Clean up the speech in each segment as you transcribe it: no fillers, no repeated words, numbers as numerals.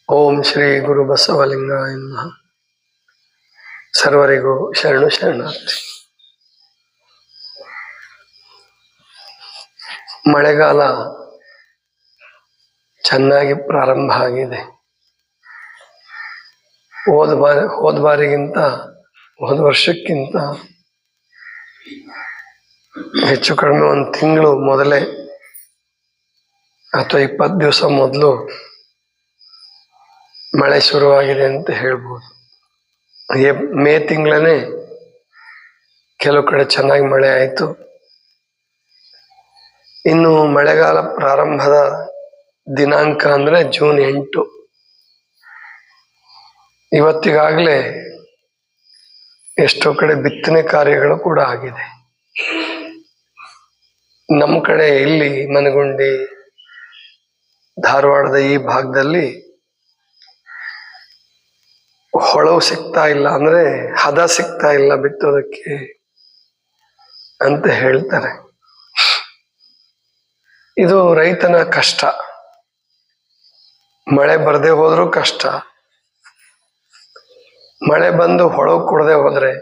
ಓಂ ಶ್ರೀ ಗುರು ಬಸವಲಿಂಗಾಯ ನಮಃ. ಸರ್ವರಿಗೂ ಶರಣು ಶರಣಾರ್ಥಿ. ಮಳೆಗಾಲ ಚೆನ್ನಾಗಿ ಪ್ರಾರಂಭ ಆಗಿದೆ. ಹೋದ ಬಾರಿಗಿಂತ ಹೋದ ವರ್ಷಕ್ಕಿಂತ ಹೆಚ್ಚು ಕಡಿಮೆ ಒಂದು ತಿಂಗಳು ಮೊದಲೇ ಅಥವಾ 20 ದಿವಸ ಮೊದಲು ಮಳೆ ಶುರುವಾಗಿದೆ ಅಂತ ಹೇಳ್ಬೋದು. ಮೇ ತಿಂಗಳೇ ಕೆಲವು ಕಡೆ ಚೆನ್ನಾಗಿ ಮಳೆ ಆಯಿತು. ಇನ್ನು ಮಳೆಗಾಲ ಪ್ರಾರಂಭದ ದಿನಾಂಕ ಅಂದರೆ ಜೂನ್ 8. ಇವತ್ತಿಗಾಗಲೇ ಎಷ್ಟೋ ಕಡೆ ಬಿತ್ತನೆ ಕಾರ್ಯಗಳು ಕೂಡ ಆಗಿದೆ. ನಮ್ಮ ಕಡೆ ಇಲ್ಲಿ ಮನಗುಂಡಿ, ಧಾರವಾಡದ ಈ ಭಾಗದಲ್ಲಿ ಹೊಳವು ಸಿಗ್ತಾ ಇಲ್ಲ, ಅಂದ್ರೆ ಹದ ಸಿಗ್ತಾ ಇಲ್ಲ ಬಿತ್ತೋದಕ್ಕೆ ಅಂತ ಹೇಳ್ತಾರೆ. ಇದು ರೈತನ ಕಷ್ಟ. ಮಳೆ ಬರದೆ ಹೋದ್ರೂ ಕಷ್ಟ, ಮಳೆ ಬಂದು ಹೊಳವು ಕೊಡದೆ ಹೋದ್ರೆ,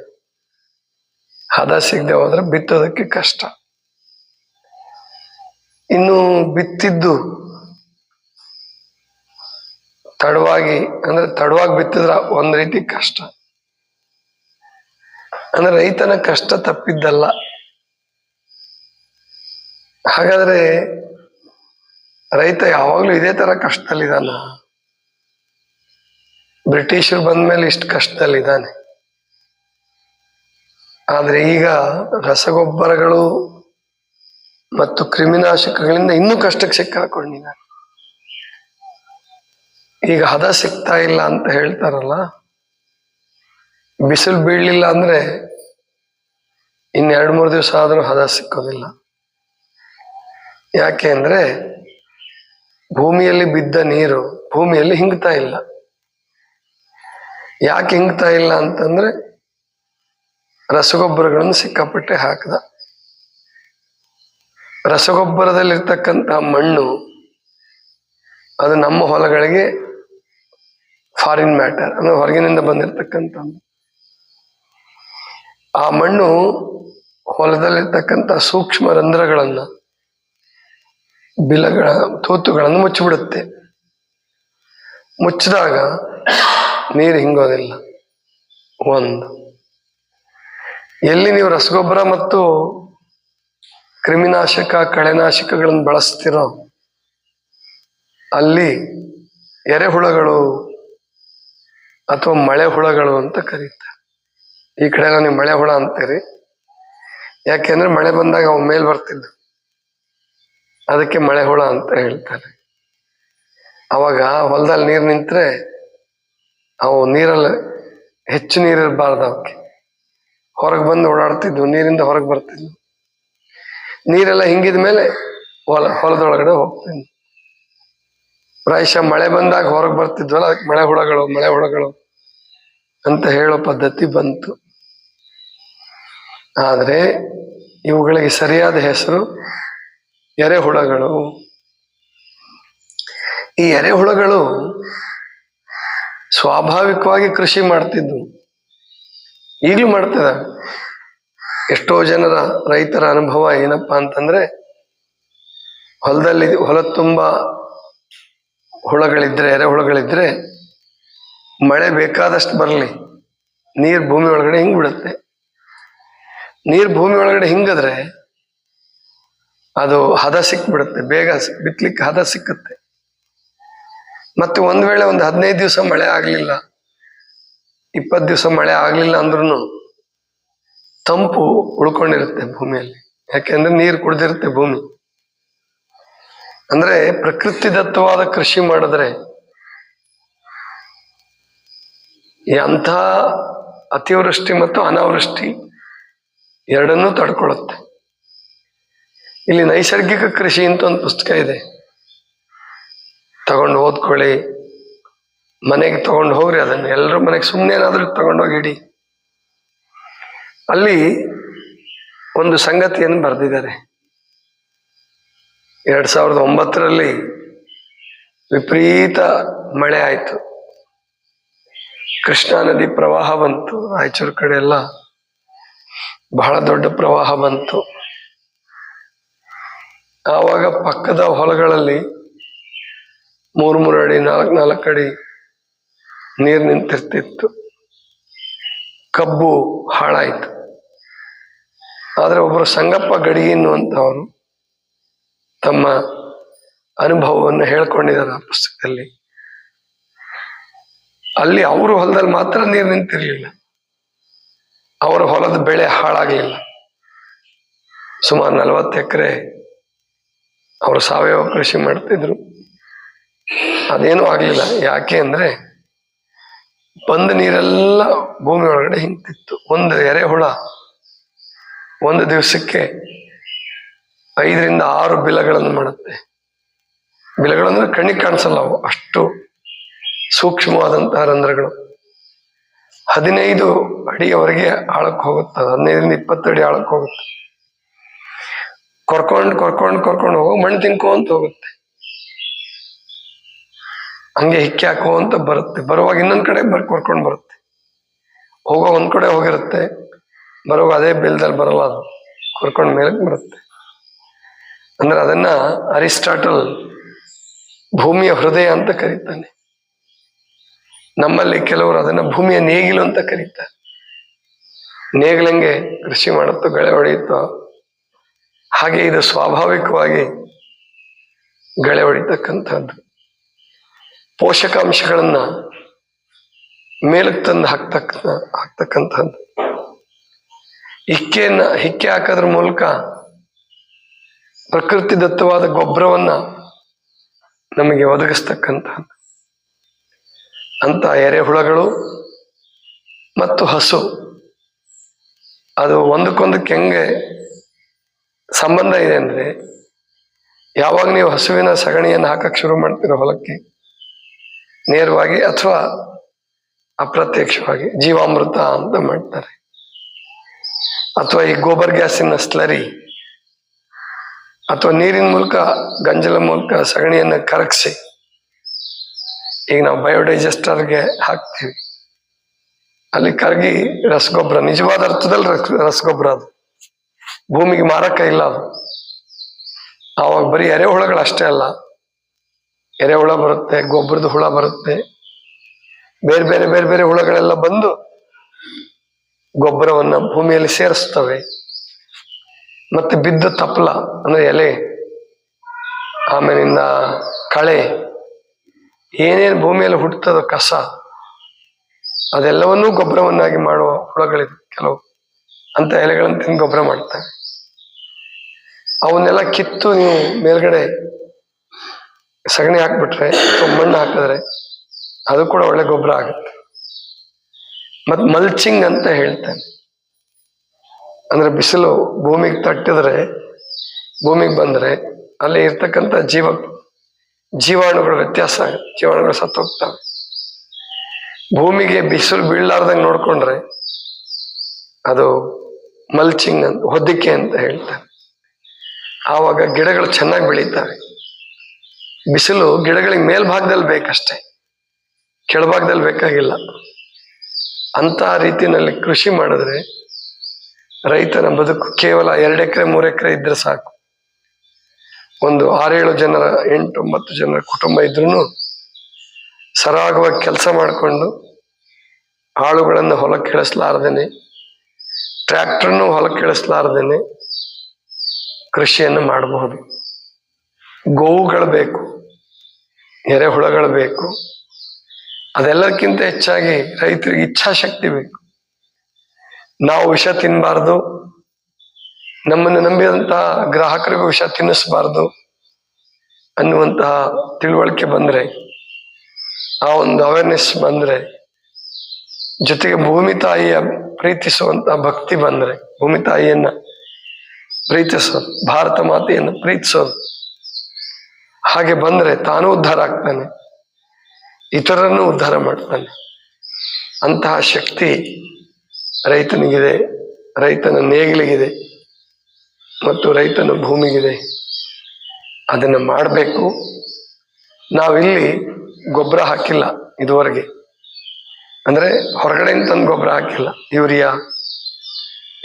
ಹದ ಸಿಗದೆ ಹೋದ್ರೆ ಬಿತ್ತೋದಕ್ಕೆ ಕಷ್ಟ. ಇನ್ನು ಬಿತ್ತಿದ್ದು ತಡವಾಗಿ ಬಿತ್ತಿದ್ರ ಒಂದ್ ರೀತಿ ಕಷ್ಟ. ಅಂದ್ರೆ ರೈತನ ಕಷ್ಟ ತಪ್ಪಿದ್ದಲ್ಲ. ಹಾಗಾದ್ರೆ ರೈತ ಯಾವಾಗ್ಲೂ ಇದೇ ತರ ಕಷ್ಟದಲ್ಲಿದ್ದಾನ? ಬ್ರಿಟಿಷರು ಬಂದ್ಮೇಲೆ ಇಷ್ಟು ಕಷ್ಟದಲ್ಲಿದ್ದಾನೆ. ಆದ್ರೆ ಈಗ ರಸಗೊಬ್ಬರಗಳು ಮತ್ತು ಕ್ರಿಮಿನಾಶಕಗಳಿಂದ ಇನ್ನೂ ಕಷ್ಟಕ್ಕೆ ಸಿಕ್ಕಾಕೊಂಡಿದ್ದಾನೆ. ಈಗ ಹದ ಸಿಗ್ತಾ ಇಲ್ಲ ಅಂತ ಹೇಳ್ತಾರಲ್ಲ, ಬಿಸಿಲು ಬೀಳಲಿಲ್ಲ ಅಂದ್ರೆ ಇನ್ನು 2-3 ದಿವಸ ಆದ್ರೂ ಹದ ಸಿಕ್ಕೋದಿಲ್ಲ. ಯಾಕೆ ಅಂದ್ರೆ ಭೂಮಿಯಲ್ಲಿ ಬಿದ್ದ ನೀರು ಭೂಮಿಯಲ್ಲಿ ಹಿಂಗ್ತಾ ಇಲ್ಲ. ಯಾಕೆ ಹಿಂಗ್ತಾ ಇಲ್ಲ ಅಂತಂದ್ರೆ ರಸಗೊಬ್ಬರಗಳನ್ನು ಸಿಕ್ಕಾಪಟ್ಟೆ ಹಾಕದ. ರಸಗೊಬ್ಬರದಲ್ಲಿರ್ತಕ್ಕಂಥ ಮಣ್ಣು ಅದು ನಮ್ಮ ಹೊಲಗಳಿಗೆ ಫಾರಿನ್ ಮ್ಯಾಟರ್, ಅಂದ್ರೆ ಹೊರಗಿನಿಂದ ಬಂದಿರತಕ್ಕಂಥ ಆ ಮಣ್ಣು ಹೊಲದಲ್ಲಿರ್ತಕ್ಕಂಥ ಸೂಕ್ಷ್ಮ ರಂಧ್ರಗಳನ್ನ, ಬಿಲಗಳ ತೂತುಗಳನ್ನು ಮುಚ್ಚಿಬಿಡುತ್ತೆ. ಮುಚ್ಚಿದಾಗ ನೀರು ಹಿಂಗೋದಿಲ್ಲ. ಒಂದು ಎಲ್ಲಿ ನೀವು ರಸಗೊಬ್ಬರ ಮತ್ತು ಕ್ರಿಮಿನಾಶಕ, ಕಳೆನಾಶಕಗಳನ್ನು ಬಳಸ್ತಿರೋ ಅಲ್ಲಿ ಎರೆಹುಳಗಳು ಅಥವಾ ಮಳೆ ಹುಳಗಳು ಅಂತ ಕರೀತಾರೆ. ಈ ಕಡೆ ನೀವು ಮಳೆ ಹುಳ ಅಂತೀರಿ. ಯಾಕೆಂದ್ರೆ ಮಳೆ ಬಂದಾಗ ಅವು ಮೇಲ್ ಬರ್ತಿದ್ದು, ಅದಕ್ಕೆ ಮಳೆ ಹುಳ ಅಂತ ಹೇಳ್ತಾರೆ. ಅವಾಗ ಹೊಲದಲ್ಲಿ ನೀರು ನಿಂತ್ರೆ ಅವು ನೀರಲ್ಲಿ ಹೆಚ್ಚು ನೀರಿರಬಾರ್ದು, ಅವಕ್ಕೆ ಹೊರಗೆ ಬಂದು ಓಡಾಡ್ತಿದ್ವು, ನೀರಿಂದ ಹೊರಗೆ ಬರ್ತಿದ್ವು. ನೀರೆಲ್ಲ ಹಿಂಗಿದ ಮೇಲೆ ಹೊಲದೊಳಗಡೆ ಹೋಗ್ತಿದ್ವು. ಪ್ರಾಯಶಃ ಮಳೆ ಬಂದಾಗ ಹೊರಗೆ ಬರ್ತಿದ್ವಲ್ಲ, ಅದಕ್ಕೆ ಮಳೆ ಹುಳಗಳು ಅಂತ ಹೇಳೋ ಪದ್ಧತಿ ಬಂತು. ಆದ್ರೆ ಇವುಗಳಿಗೆ ಸರಿಯಾದ ಹೆಸರು ಎರೆಹುಳಗಳು. ಈ ಎರೆಹುಳಗಳು ಸ್ವಾಭಾವಿಕವಾಗಿ ಕೃಷಿ ಮಾಡ್ತಿದ್ವು, ಈಗಲೂ ಮಾಡ್ತಿದ. ಎಷ್ಟೋ ಜನರ ರೈತರ ಅನುಭವ ಏನಪ್ಪಾ ಅಂತಂದ್ರೆ, ಹೊಲ ತುಂಬಾ ಹುಳಗಳಿದ್ರೆ, ಎರೆಹುಳಗಳಿದ್ರೆ ಮಳೆ ಬೇಕಾದಷ್ಟು ಬರಲಿ, ನೀರು ಭೂಮಿ ಒಳಗಡೆ ಹಿಂಗ್ ಬಿಡುತ್ತೆ. ನೀರು ಭೂಮಿ ಒಳಗಡೆ ಹಿಂಗದ್ರೆ ಅದು ಹದ ಸಿಕ್ಬಿಡುತ್ತೆ, ಬೇಗ ಬಿತ್ತಲಿಕ್ಕೆ ಹದ ಸಿಕ್ಕುತ್ತೆ. ಮತ್ತೆ ಒಂದ್ ವೇಳೆ ಒಂದು 15 ದಿವಸ ಮಳೆ ಆಗ್ಲಿಲ್ಲ, 20 ದಿವಸ ಮಳೆ ಆಗ್ಲಿಲ್ಲ ಅಂದ್ರೂ ತಂಪು ಉಳ್ಕೊಂಡಿರುತ್ತೆ ಭೂಮಿಯಲ್ಲಿ. ಯಾಕೆಂದ್ರೆ ನೀರು ಕುಡ್ದಿರುತ್ತೆ ಭೂಮಿ. ಅಂದ್ರೆ ಪ್ರಕೃತಿದತ್ತವಾದ ಕೃಷಿ ಮಾಡಿದ್ರೆ ಅಂಥ ಅತಿವೃಷ್ಟಿ ಮತ್ತು ಅನಾವೃಷ್ಟಿ ಎರಡನ್ನೂ ತಡ್ಕೊಳ್ಳುತ್ತೆ. ಇಲ್ಲಿ ನೈಸರ್ಗಿಕ ಕೃಷಿ ಅಂತ ಒಂದು ಪುಸ್ತಕ ಇದೆ, ತಗೊಂಡು ಓದ್ಕೊಳ್ಳಿ. ಮನೆಗೆ ತಗೊಂಡು ಹೋಗ್ರಿ, ಅದನ್ನು ಎಲ್ಲರೂ ಮನೆಗೆ ಸುಮ್ಮನೆ ಏನಾದ್ರೂ ತಗೊಂಡೋಗಿ ಇಡಿ. ಅಲ್ಲಿ ಒಂದು ಸಂಗತಿಯನ್ನು ಬರೆದಿದ್ದಾರೆ. 2009ರಲ್ಲಿ ವಿಪರೀತ ಮಳೆ ಆಯಿತು. ಕೃಷ್ಣಾ ನದಿ ಪ್ರವಾಹ ಬಂತು. ರಾಯಚೂರು ಕಡೆ ಎಲ್ಲ ಬಹಳ ದೊಡ್ಡ ಪ್ರವಾಹ ಬಂತು. ಆವಾಗ ಪಕ್ಕದ ಹೊಲಗಳಲ್ಲಿ 3-3 ಅಡಿ 4-4 ಅಡಿ ನೀರು ನಿಂತಿರ್ತಿತ್ತು. ಕಬ್ಬು ಹಾಳಾಯಿತು. ಆದ್ರೆ ಒಬ್ಬರು ಸಂಗಪ್ಪ ಗಡಿಗೆ ಎನ್ನುವಂಥವರು ತಮ್ಮ ಅನುಭವವನ್ನು ಹೇಳ್ಕೊಂಡಿದ್ದಾರೆ ಆ ಪುಸ್ತಕದಲ್ಲಿ. ಅಲ್ಲಿ ಅವ್ರ ಹೊಲದಲ್ಲಿ ಮಾತ್ರ ನೀರು ನಿಂತಿರ್ಲಿಲ್ಲ, ಅವರ ಹೊಲದ ಬೆಳೆ ಹಾಳಾಗ್ಲಿಲ್ಲ. ಸುಮಾರು 40 ಎಕರೆ ಅವರು ಸಾವಯವ ಕೃಷಿ ಮಾಡ್ತಿದ್ರು. ಅದೇನೂ ಆಗ್ಲಿಲ್ಲ. ಯಾಕೆ ಅಂದ್ರೆ ಬಂದ ನೀರೆಲ್ಲ ಭೂಮಿ ಒಳಗಡೆ ಹಿಂಗ್ತಿತ್ತು. ಒಂದು ಎರೆಹುಳ ಒಂದು ದಿವಸಕ್ಕೆ 5-6 ಬಿಲಗಳನ್ನು ಮಾಡುತ್ತೆ. ಬಿಲಗಳಂದ್ರೆ ಕಣ್ಣಿಗೆ ಕಾಣಿಸಲ್ಲ, ಅವು ಅಷ್ಟು ಸೂಕ್ಷ್ಮವಾದಂತಹ ರಂಧ್ರಗಳು. 15 ಅಡಿಯವರೆಗೆ ಆಳಕ್ಕೆ ಹೋಗುತ್ತೆ. 15-20 ಅಡಿ ಆಳಕ್ಕೆ ಹೋಗುತ್ತೆ. ಕೊರ್ಕೊಂಡು ಹೋಗೋ ಮಣ್ಣು ತಿನ್ಕೋಂತ ಹೋಗುತ್ತೆ. ಹಂಗೆ ಹಿಕ್ಕಿ ಹಾಕುವಂತ ಬರುತ್ತೆ. ಬರುವಾಗ ಇನ್ನೊಂದ್ ಕಡೆ ಕೊರ್ಕೊಂಡು ಬರುತ್ತೆ. ಹೋಗೋ ಒಂದ್ ಕಡೆ ಹೋಗಿರುತ್ತೆ, ಬರುವಾಗ ಅದೇ ಬಿಲ್ದಲ್ಲಿ ಬರಲ್ಲ, ಅದು ಕೊರ್ಕೊಂಡು ಮೇಲಕ್ಕೆ ಬರುತ್ತೆ. ಅಂದ್ರೆ ಅದನ್ನ ಅರಿಸ್ಟಾಟಲ್ ಭೂಮಿಯ ಹೃದಯ ಅಂತ ಕರೀತಾನೆ. ನಮ್ಮಲ್ಲಿ ಕೆಲವರು ಅದನ್ನ ಭೂಮಿಯ ನೇಗಿಲು ಅಂತ ಕರೀತಾರೆ. ನೇಗಿಲಂಗೆ ಕೃಷಿ ಮಾಡುತ್ತೋ, ಬೆಳೆ ಹೊಡೆಯುತ್ತೋ ಹಾಗೆ ಇದು ಸ್ವಾಭಾವಿಕವಾಗಿ ಗಳೆ ಹೊಡಿತಕ್ಕಂಥದ್ದು. ಪೋಷಕಾಂಶಗಳನ್ನ ಮೇಲಕ್ಕೆ ತಂದು ಹಾಕ್ತಕ್ಕಂಥದ್ದು. ಹಿಕ್ಕೆ ಹಾಕೋದ್ರ ಮೂಲಕ ಪ್ರಕೃತಿ ದತ್ತವಾದ ಗೊಬ್ಬರವನ್ನ ನಮಗೆ ಒದಗಿಸ್ತಕ್ಕಂಥದ್ದು. ಅಂತ ಎರೆಹುಳಗಳು ಮತ್ತು ಹಸು ಅದು ಒಂದಕ್ಕೊಂದಕ್ಕೆ ಹೆಂಗೆ ಸಂಬಂಧ ಇದೆ ಅಂದ್ರೆ, ಯಾವಾಗ ನೀವು ಹಸುವಿನ ಸಗಣಿಯನ್ನು ಹಾಕಕ್ಕೆ ಶುರು ಮಾಡ್ತೀರೋ ಹೊಲಕ್ಕೆ, ನೇರವಾಗಿ ಅಥವಾ ಅಪ್ರತ್ಯಕ್ಷವಾಗಿ ಜೀವಾಮೃತ ಅಂತ ಮಾಡ್ತಾರೆ. ಅಥವಾ ಈ ಗೋಬರ್ ಗ್ಯಾಸಿನ ಸ್ಲರಿ, ಅಥವಾ ನೀರಿನ ಮೂಲಕ ಗಂಜಲ ಮೂಲಕ ಸಗಣಿಯನ್ನು ಕರಗಿಸಿ, ಈಗ ನಾವು ಬಯೋಡೈಜೆಸ್ಟರ್ಗೆ ಹಾಕ್ತೀವಿ, ಅಲ್ಲಿ ಕರಗಿ ರಸಗೊಬ್ಬರ, ನಿಜವಾದ ಅರ್ಥದಲ್ಲಿ ರಸಗೊಬ್ಬರ, ಅದು ಭೂಮಿಗೆ ಮಾರಕ ಇಲ್ಲ. ಅದು ಆವಾಗ ಬರೀ ಎರೆಹುಳಗಳು ಅಷ್ಟೇ ಅಲ್ಲ, ಎರೆಹುಳ ಬರುತ್ತೆ, ಗೊಬ್ಬರದ ಹುಳ ಬರುತ್ತೆ, ಬೇರೆ ಬೇರೆ ಬೇರೆ ಬೇರೆ ಹುಳಗಳೆಲ್ಲ ಬಂದು ಗೊಬ್ಬರವನ್ನ ಭೂಮಿಯಲ್ಲಿ ಸೇರಿಸ್ತವೆ. ಮತ್ತೆ ಬಿದ್ದ ತಪ್ಪಲ ಅಂದ್ರೆ ಎಲೆ, ಆಮೇಲಿಂದ ಕಳೆ, ಏನೇನು ಭೂಮಿಯಲ್ಲಿ ಹುಟ್ಟುತ್ತದೋ ಕಸ, ಅದೆಲ್ಲವನ್ನೂ ಗೊಬ್ಬರವನ್ನಾಗಿ ಮಾಡುವ ಹುಳಗಳಿವೆ ಕೆಲವು. ಅಂತ ಎಲೆಗಳನ್ನು ತಿಂದು ಗೊಬ್ಬರ ಮಾಡ್ತವೆ. ಅವನ್ನೆಲ್ಲ ಕಿತ್ತು ನೀವು ಮೇಲ್ಗಡೆ ಸಗಣಿ ಹಾಕ್ಬಿಟ್ರೆ ಅಥವಾ ಮಣ್ಣು ಹಾಕಿದ್ರೆ ಅದು ಕೂಡ ಒಳ್ಳೆ ಗೊಬ್ಬರ ಆಗುತ್ತೆ. ಮತ್ ಮಲ್ಚಿಂಗ್ ಅಂತ ಹೇಳ್ತೇನೆ. ಅಂದ್ರೆ ಬಿಸಿಲು ಭೂಮಿಗೆ ತಟ್ಟಿದ್ರೆ, ಭೂಮಿಗೆ ಬಂದ್ರೆ ಅಲ್ಲಿ ಇರ್ತಕ್ಕಂಥ ಜೀವಾಣುಗಳು ವ್ಯತ್ಯಾಸ ಆಗುತ್ತೆ, ಜೀವಾಣುಗಳು ಸತ್ತೋಗ್ತವೆ. ಭೂಮಿಗೆ ಬಿಸಿಲು ಬೀಳಲಾರ್ದಂಗೆ ನೋಡ್ಕೊಂಡ್ರೆ ಅದು ಮಲ್ಚಿಂಗ್ ಅಂತ, ಹೊದಿಕೆ ಅಂತ ಹೇಳ್ತಾರೆ. ಆವಾಗ ಗಿಡಗಳು ಚೆನ್ನಾಗಿ ಬೆಳೀತವೆ. ಬಿಸಿಲು ಗಿಡಗಳಿಗೆ ಮೇಲ್ಭಾಗದಲ್ಲಿ ಬೇಕಷ್ಟೇ, ಕೆಳಭಾಗದಲ್ಲಿ ಬೇಕಾಗಿಲ್ಲ. ಅಂತ ರೀತಿಯಲ್ಲಿ ಕೃಷಿ ಮಾಡಿದ್ರೆ ರೈತನ ಬದುಕು ಕೇವಲ 2 ಎಕರೆ 3 ಎಕರೆ ಇದ್ರೆ ಸಾಕು. ಒಂದು 6-7 ಜನರ 8-9 ಜನರ ಕುಟುಂಬ ಇದ್ರೂ ಸರಾಗವಾಗಿ ಕೆಲಸ ಮಾಡಿಕೊಂಡು ಆಳುಗಳನ್ನು ಹೊಲಕ್ಕೆ ಇಳಿಸಲಾರ್ದೇನೆ, ಟ್ರ್ಯಾಕ್ಟರ್ನು ಹೊಲಕ್ಕೆ ಇಳಿಸಲಾರ್ದೇನೆ ಕೃಷಿಯನ್ನು ಮಾಡಬಹುದು. ಗೋವುಗಳು ಬೇಕು, ಎರೆಹುಳಗಳು ಬೇಕು. ಅದೆಲ್ಲಕ್ಕಿಂತ ಹೆಚ್ಚಾಗಿ ರೈತರಿಗೆ ಇಚ್ಛಾಶಕ್ತಿ ಬೇಕು. ನಾವು ವಿಷ ತಿನ್ನಬಾರ್ದು, ನಮ್ಮನ್ನು ನಂಬಿದಂತಹ ಗ್ರಾಹಕರಿಗೂ ವಿಷ ತಿನ್ನಿಸಬಾರ್ದು ಅನ್ನುವಂತಹ ತಿಳುವಳಿಕೆ ಬಂದ್ರೆ, ಆ ಒಂದು ಅವೇರ್ನೆಸ್ ಬಂದ್ರೆ, ಜೊತೆಗೆ ಭೂಮಿ ತಾಯಿಯ ಪ್ರೀತಿಸುವಂತಹ ಭಕ್ತಿ ಬಂದ್ರೆ, ಭೂಮಿ ತಾಯಿಯನ್ನ ಪ್ರೀತಿಸೋದು, ಭಾರತ ಮಾತೆಯನ್ನು ಪ್ರೀತಿಸೋದು, ಹಾಗೆ ಬಂದ್ರೆ ತಾನೂ ಉದ್ಧಾರ ಆಗ್ತಾನೆ, ಇತರರನ್ನು ಉದ್ಧಾರ ಮಾಡ್ತಾನೆ. ಅಂತಹ ಶಕ್ತಿ ರೈತನಿಗಿದೆ, ರೈತನ ನೇಗಿಲಿಗಿದೆ ಮತ್ತು ರೈತನ ಭೂಮಿಗಿದೆ. ಅದನ್ನು ಮಾಡಬೇಕು. ನಾವಿಲ್ಲಿ ಗೊಬ್ಬರ ಹಾಕಿಲ್ಲ ಇದುವರೆಗೆ, ಅಂದ್ರೆ ಹೊರಗಡೆಯಿಂದ ತಂದು ಗೊಬ್ಬರ ಹಾಕಿಲ್ಲ. ಯೂರಿಯಾ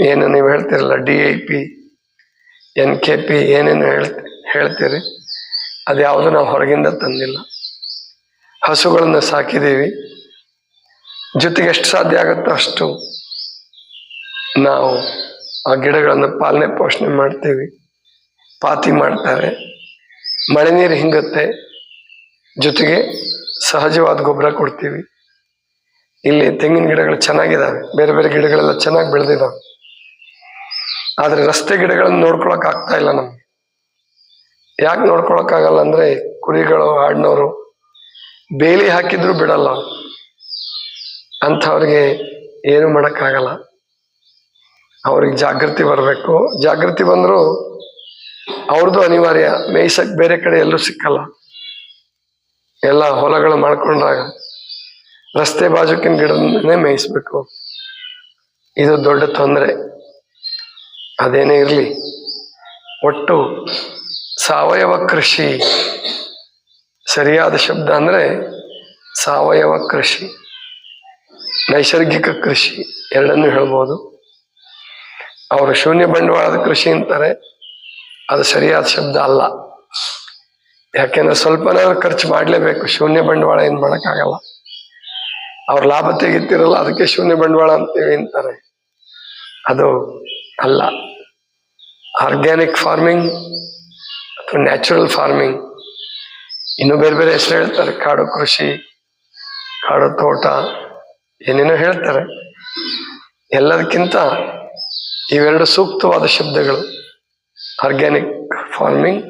ಏನು ನೀವು ಹೇಳ್ತಿರಲ್ಲ, DAP, NKP ಏನೇನು ಹೇಳ್ತೀರಿ, ಅದ್ಯಾವುದು ನಾವು ಹೊರಗಿಂದ ತಂದಿಲ್ಲ. ಹಸುಗಳನ್ನು ಸಾಕಿದ್ದೀವಿ, ಜೊತೆಗೆ ಎಷ್ಟು ಸಾಧ್ಯ ಆಗುತ್ತೋ ಅಷ್ಟು ನಾವು ಆ ಗಿಡಗಳನ್ನು ಪಾಲನೆ ಪೋಷಣೆ ಮಾಡ್ತೀವಿ. ಪಾತಿ ಮಾಡ್ತಾರೆ, ಮಳೆ ನೀರು ಹಿಂಗುತ್ತೆ, ಜೊತೆಗೆ ಸಹಜವಾದ ಗೊಬ್ಬರ ಕೊಡ್ತೀವಿ. ಇಲ್ಲಿ ತೆಂಗಿನ ಗಿಡಗಳು ಚೆನ್ನಾಗಿದ್ದಾವೆ, ಬೇರೆ ಬೇರೆ ಗಿಡಗಳೆಲ್ಲ ಚೆನ್ನಾಗಿ ಬೆಳೆದಿದ್ದಾವೆ. ಆದ್ರೆ ರಸ್ತೆ ಗಿಡಗಳನ್ನು ನೋಡ್ಕೊಳಕ್ ಆಗ್ತಾ ಇಲ್ಲ ನಮ್ಗೆ. ಯಾಕೆ ನೋಡ್ಕೊಳಕ್ ಆಗಲ್ಲ ಅಂದ್ರೆ, ಕುರಿಗಳು ಆಡ್ನವರು ಬೇಲಿ ಹಾಕಿದ್ರು ಬಿಡಲ್ಲ. ಅಂಥವ್ರಿಗೆ ಏನು ಮಾಡಕ್ಕಾಗಲ್ಲ. ಅವ್ರಿಗೆ ಜಾಗೃತಿ ಬರಬೇಕು. ಜಾಗೃತಿ ಬಂದ್ರು ಅವ್ರದ್ದು ಅನಿವಾರ್ಯ. ಮೇಯ್ಸಕ್ ಬೇರೆ ಕಡೆ ಎಲ್ಲೂ ಸಿಕ್ಕಲ್ಲ. ಎಲ್ಲ ಹೊಲಗಳು ಮಾಡ್ಕೊಂಡಾಗ ರಸ್ತೆ ಬಾಜುಕಿನ ಗಿಡನೇ ಮೇಯಿಸ್ಬೇಕು. ಇದು ದೊಡ್ಡ ತೊಂದರೆ. ಅದೇನೇ ಇರಲಿ, ಒಟ್ಟು ಸಾವಯವ ಕೃಷಿ ಸರಿಯಾದ ಶಬ್ದ ಅಂದ್ರೆ ಸಾವಯವ ಕೃಷಿ, ನೈಸರ್ಗಿಕ ಕೃಷಿ ಎರಡನ್ನೂ ಹೇಳ್ಬೋದು. ಅವರು ಶೂನ್ಯ ಬಂಡವಾಳದ ಕೃಷಿ ಅಂತಾರೆ, ಅದು ಸರಿಯಾದ ಶಬ್ದ ಅಲ್ಲ. ಯಾಕೆಂದ್ರೆ ಸ್ವಲ್ಪನಾದ್ರೂ ಖರ್ಚು ಮಾಡಲೇಬೇಕು. ಶೂನ್ಯ ಬಂಡವಾಳ ಏನ್ ಮಾಡೋಕ್ಕಾಗಲ್ಲ. ಅವ್ರ ಲಾಭ ತೆಗಿತಿರಲ್ಲ, ಅದಕ್ಕೆ ಶೂನ್ಯ ಬಂಡವಾಳ ಅಂತೀವಿ ಅಂತಾರೆ. ಅದು ಅಲ್ಲ. ಆರ್ಗ್ಯಾನಿಕ್ ಫಾರ್ಮಿಂಗ್ ಅಥವಾ ನ್ಯಾಚುರಲ್ ಫಾರ್ಮಿಂಗ್, ಇನ್ನು ಬೇರೆ ಬೇರೆ ಹೆಸರು ಹೇಳ್ತಾರೆ. ಕಾಡು ಕೃಷಿ, ಕಾಡು ತೋಟ, ಏನೇನೋ ಹೇಳ್ತಾರೆ. ಎಲ್ಲದಕ್ಕಿಂತ ಇವೆರಡು ಸೂಕ್ತವಾದ ಶಬ್ದಗಳು. ಆರ್ಗ್ಯಾನಿಕ್ ಫಾರ್ಮಿಂಗ್,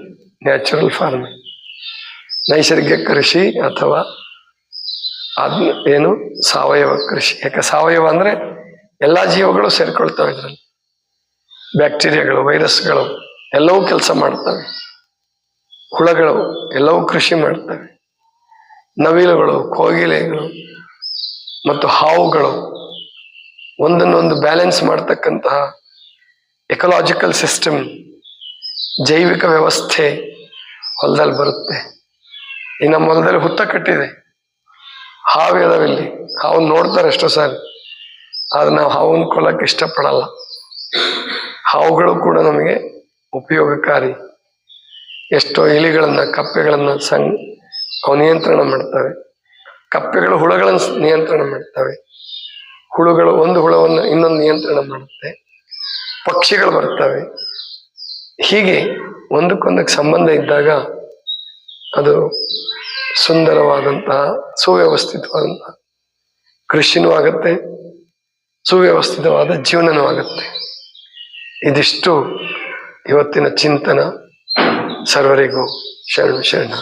ನ್ಯಾಚುರಲ್ ಫಾರ್ಮಿಂಗ್, ನೈಸರ್ಗಿಕ ಕೃಷಿ ಅಥವಾ ಏನು ಸಾವಯವ ಕೃಷಿ. ಯಾಕೆ ಸಾವಯವ ಅಂದ್ರೆ ಎಲ್ಲಾ ಜೀವಗಳು ಸೇರ್ಕೊಳ್ತವೆ ಇದರಲ್ಲಿ. ಬ್ಯಾಕ್ಟೀರಿಯಾಗಳು, ವೈರಸ್ಗಳು ಎಲ್ಲವೂ ಕೆಲಸ ಮಾಡ್ತವೆ. ಹುಳಗಳು ಎಲ್ಲವೂ ಕೃಷಿ ಮಾಡ್ತವೆ. ನವಿಲುಗಳು, ಕೋಗಿಲೆಗಳು ಮತ್ತು ಹಾವುಗಳು ಒಂದನ್ನೊಂದು ಬ್ಯಾಲೆನ್ಸ್ ಮಾಡ್ತಕ್ಕಂತಹ ಎಕಲಾಜಿಕಲ್ ಸಿಸ್ಟಮ್, ಜೈವಿಕ ವ್ಯವಸ್ಥೆ ಹೊಲದಲ್ಲಿ ಬರುತ್ತೆ. ಈ ನಮ್ಮ ಹೊಲದಲ್ಲಿ ಹುತ್ತ ಕಟ್ಟಿದೆ, ಹಾವು ಇದಾವಿಲ್ಲಿ. ಹಾವು ನೋಡ್ತಾರೆ ಎಷ್ಟೋ ಸಾರಿ, ಆದ್ರೆ ನಾವು ಹಾವನ್ನ ಕೊಲ್ಲಕ್ಕೆ ಇಷ್ಟಪಡಲ್ಲ. ಹಾವುಗಳು ಕೂಡ ನಮಗೆ ಉಪಯೋಗಕಾರಿ. ಎಷ್ಟೋ ಇಲಿಗಳನ್ನ, ಕಪ್ಪೆಗಳನ್ನ ಅವು ನಿಯಂತ್ರಣ ಮಾಡ್ತವೆ. ಕಪ್ಪೆಗಳು ಹುಳಗಳನ್ನು ನಿಯಂತ್ರಣ ಮಾಡ್ತವೆ. ಹುಳುಗಳು ಒಂದು ಹುಳವನ್ನು ಇನ್ನೊಂದು ನಿಯಂತ್ರಣ ಮಾಡುತ್ತೆ. ಪಕ್ಷಿಗಳು ಬರ್ತವೆ. ಹೀಗೆ ಒಂದಕ್ಕೊಂದಕ್ಕೆ ಸಂಬಂಧ ಇದ್ದಾಗ ಅದು ಸುಂದರವಾದಂತಹ, ಸುವ್ಯವಸ್ಥಿತವಾದಂತಹ ಕೃಷಿನೂ ಆಗತ್ತೆ, ಸುವ್ಯವಸ್ಥಿತವಾದ ಜೀವನನೂ ಆಗತ್ತೆ. ಇದಿಷ್ಟು ಇವತ್ತಿನ ಚಿಂತನ. ಸರ್ವರಿಗೂ ಶರಣ.